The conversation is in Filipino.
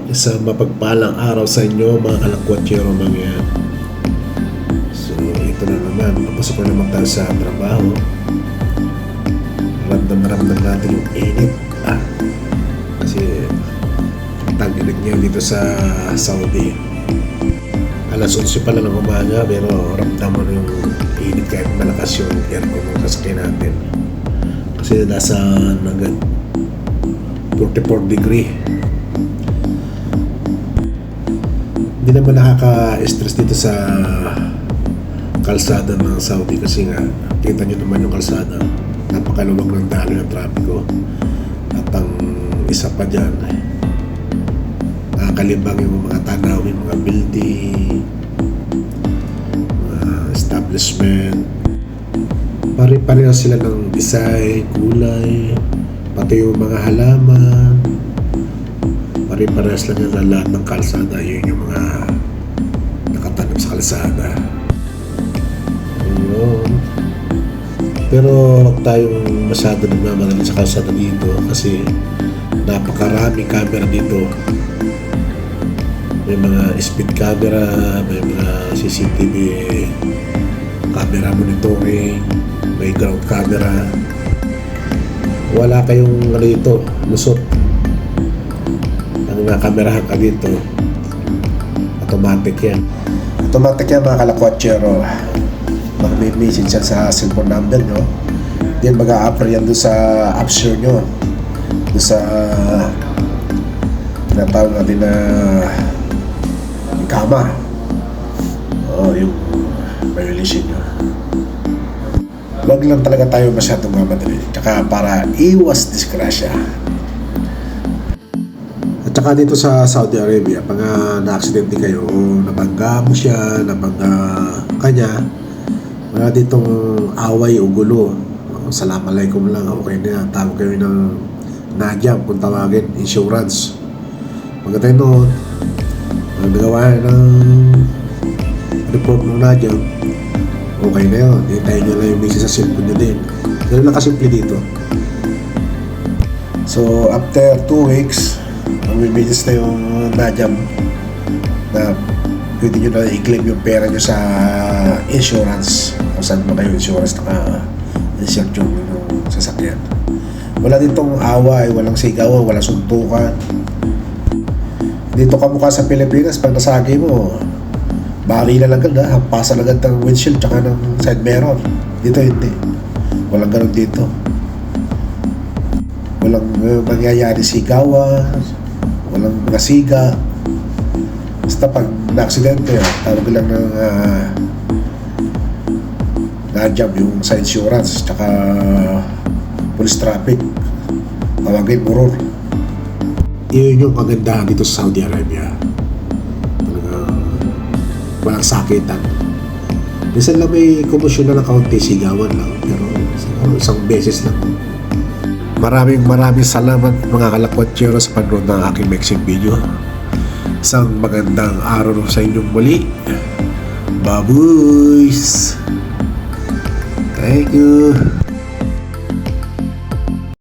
Isang mapagpalang araw sa inyo mga kalakwatsero mga yan. So ito na naman, papasok na naman tayo sa trabaho. Ramdam natin yung init. Kasi tag-init niya dito sa Saudi. Alas 11 pa lang ng umaga, pero ramdam mo na yung init kahit malakas yung aircon ng sasakyan natin. Kasi nasa 44 degree. Hindi naman nakaka-stress dito sa kalsada ng Saudi kasi nga kita nyo naman yung kalsada, napakaluwag ng daloy ng trapiko. At ang isa pa dyan, nakakalibang yung mga tanawin, mga building, mga establishment. Pare-pareho sila ng design, kulay, pati yung mga halaman. Pare-parehas lang yan na lahat ng kalsada. Yun yung mga nakatanim sa kalsada. Ayun. Pero huwag tayong masyado nagmamadali sa kalsada dito kasi napakarami camera dito. May mga speed camera, may mga CCTV camera monitoring, may ground camera. Wala kayong dito lusot. Ang nakamerahan ka dito, automatic yan. Automatic yan mga kalakwatsero. Mag-message yan sa cellphone number nyo. Then mag-a-upper yan doon sa upshare nyo. Doon sa tinatawag natin na kama. Yung violation nyo. Wag lang talaga tayo masyadong mamadali. Tsaka para iwas disgrasya. At saka dito sa Saudi Arabia, pag na-aksidente kayo o nabangga mo siya, nabangga kanya, wala ditong away o gulo. Assalamualaikum lang, okay na. Tawag kayo ng Najam kung tawagin, insurance. Pagkatay noon, nagawa ng report ng Najam, okay na yun. Hintayin nyo lang yung message sa cellphone nyo din. Ganun lang kasimple dito. So, after 2 weeks, mag-message na yung Najam na pwede nyo na i-claim yung pera nyo sa insurance kung saan mo kayo insurance naka-insert yung sasakyan. Wala ditong away, walang sigawan, walang suntukan. Dito ka mukha sa Pilipinas, pag nasagi mo, bali na lang agad, hampasan agad ng windshield tsaka ng side mirror. Dito hindi. Walang ganun dito. Walang mangyayari sigawan, walang mga siga. Basta pag na-aksidente, tawag lang ng na-jam yung sa insurance tsaka police traffic, tawagin uror. Yun yung kagandahan dito sa Saudi Arabia. Walang sakitan. Minsan lang may komosyon na ng kaunti, sigawan lang, pero isang beses lang. Maraming salamat mga kalakwatsero sa panonood ng aking mixing video. Isang magandang araw sa inyong muli. Babuys! Thank you!